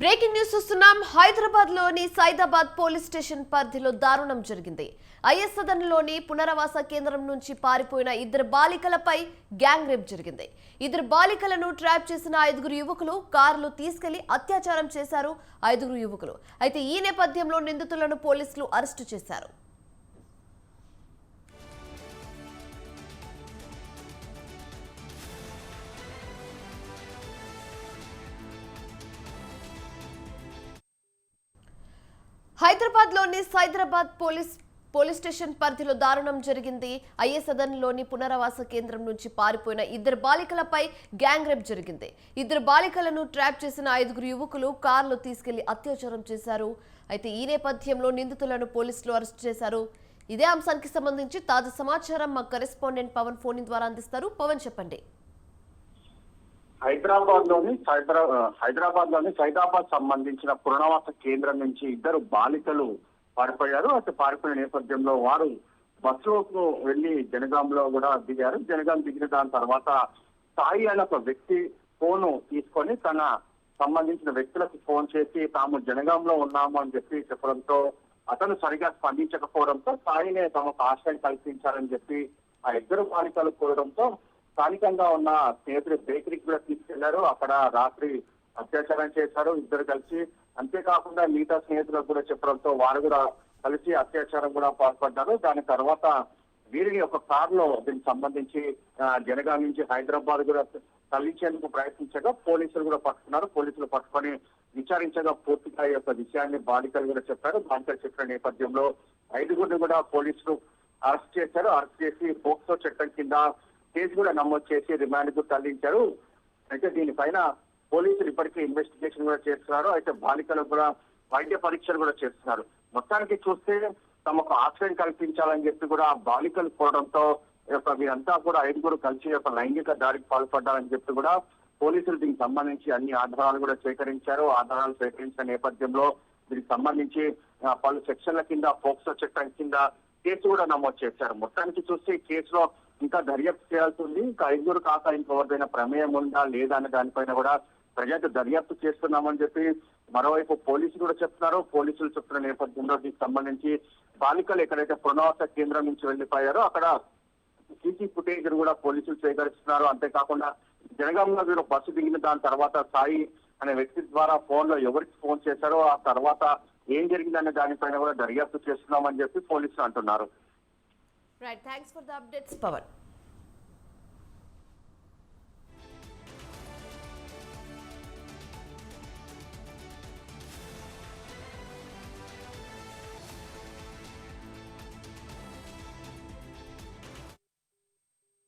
Breaking news చూస్తున్నాం. హైదరాబాద్ లోని Saidabad police station పరిధిలో దారుణం జరిగింది. ఐఎస్ సదన్లోని పునరావాస కేంద్రం నుంచి పారిపోయిన ఇద్దరు బాలికలపై గ్యాంగ్ రేప్ జరిగింది. ఇద్దరు బాలికలను ట్రాప్ చేసిన 5 యువకులు కారులో తీసుకెళ్లి అత్యాచారం చేశారు. 5 యువకులు అయితే ఈ నేపథ్యంలో నిందితులను పోలీసులు అరెస్టు చేశారు. హైదరాబాద్ లోని సైదాబాద్ పోలీస్ స్టేషన్ పరిధిలో దారుణం జరిగింది. ఐఎస్ సదన్లోని పునరావాస కేంద్రం నుంచి పారిపోయిన ఇద్దరు బాలికలపై గ్యాంగ్ రేప్ జరిగింది. ఇద్దరు బాలికలను ట్రాప్ చేసిన 5 యువకులు కారులో తీసుకెళ్లి అత్యాచారం చేశారు. అయితే ఈ నేపథ్యంలో నిందితులను పోలీసులు అరెస్ట్ చేశారు. ఇదే అంశానికి సంబంధించి తాజా సమాచారం మా కరెస్పాండెంట్ పవన్ ఫోన్ ద్వారా అందిస్తారు. పవన్, చెప్పండి. హైదరాబాద్ లోని సైదాబాద్ సంబంధించిన పునరావాస కేంద్రం నుంచి ఇద్దరు బాలికలు పారిపోయారు. అయితే పారిపోయిన నేపథ్యంలో వారు బస్సులోకి వెళ్లి జనగాంలో కూడా దిగారు. జనగాం దిగిన దాని తర్వాత సాయి అనే ఒక వ్యక్తి ఫోను తీసుకొని తన సంబంధించిన వ్యక్తులకు ఫోన్ చేసి తాము జనగాంలో ఉన్నాము అని చెప్పడంతో అతను సరిగా స్పందించకపోవడంతో సాయినే తమకు ఆశ్రయం కల్పించాలని చెప్పి ఆ ఇద్దరు బాలికలు కోరడంతో స్థానికంగా ఉన్న స్నేహితులు బేకరీకి కూడా తీసుకెళ్లారు. అక్కడ రాత్రి అత్యాచారం చేశారు ఇద్దరు కలిసి. అంతేకాకుండా మిగతా స్నేహితులకు కూడా చెప్పడంతో వారు కూడా కలిసి అత్యాచారం కూడా పాల్పడ్డారు. దాని తర్వాత వీరిని ఒక కారులో దీనికి సంబంధించి జనగాం నుంచి హైదరాబాద్ కూడా తరలించేందుకు ప్రయత్నించగా పోలీసులు కూడా పట్టుకున్నారు. పోలీసులు పట్టుకొని విచారించగా పూర్తిగా ఈ యొక్క విషయాన్ని బాలికలు కూడా చెప్పారు. బాలికలు చెప్పిన నేపథ్యంలో 5 కూడా పోలీసులు అరెస్ట్ చేశారు. అరెస్ట్ చేసి పోక్సో చట్టం కింద కేసు కూడా నమోదు చేసి రిమాండ్ కు తరలించారు. అయితే దీనిపైన పోలీసులు ఇప్పటికే ఇన్వెస్టిగేషన్ కూడా చేస్తున్నారు. అయితే బాలికలకు కూడా వైద్య పరీక్షలు కూడా చేస్తున్నారు. మొత్తానికి చూస్తే తమకు ఆశ్రయం కల్పించాలని చెప్పి కూడా బాలికలు కోరడంతో వీరంతా కూడా 5 కలిసి లైంగిక దాడికి పాల్పడ్డారని చెప్పి కూడా పోలీసులు దీనికి సంబంధించి అన్ని ఆధారాలు కూడా సేకరించారు. ఆధారాలు సేకరించిన నేపథ్యంలో దీనికి సంబంధించి పలు సెక్షన్ల కింద పోక్సో చట్టం కింద కేసు కూడా నమోదు చేశారు. మొత్తానికి చూస్తే ఈ కేసులో ఇంకా దర్యాప్తు చేయాల్సి ఉంది. ఇంకా 5 కాక ఇంకెవరిదైనా ప్రమేయం ఉందా లేదా అనే దానిపైన కూడా ప్రజలు దర్యాప్తు చేస్తున్నామని చెప్పి మరోవైపు పోలీసులు కూడా చెప్తున్నారు. పోలీసులు చెప్తున్న నేపథ్యంలో దీనికి సంబంధించి బాలికలు ఎక్కడైతే పునరావాస కేంద్రం నుంచి వెళ్లిపోయారో అక్కడ సీసీ ఫుటేజ్ కూడా పోలీసులు సేకరిస్తున్నారు. అంతేకాకుండా జనగాంలో వీరు బస్సు దిగిన దాని తర్వాత సాయి అనే వ్యక్తి ద్వారా ఫోన్ లో ఎవరికి ఫోన్ చేశారో ఆ తర్వాత ఏం జరిగిందనే దానిపైన కూడా దర్యాప్తు చేస్తున్నామని చెప్పి పోలీసులు అంటున్నారు. Right, thanks for the updates, Pawan.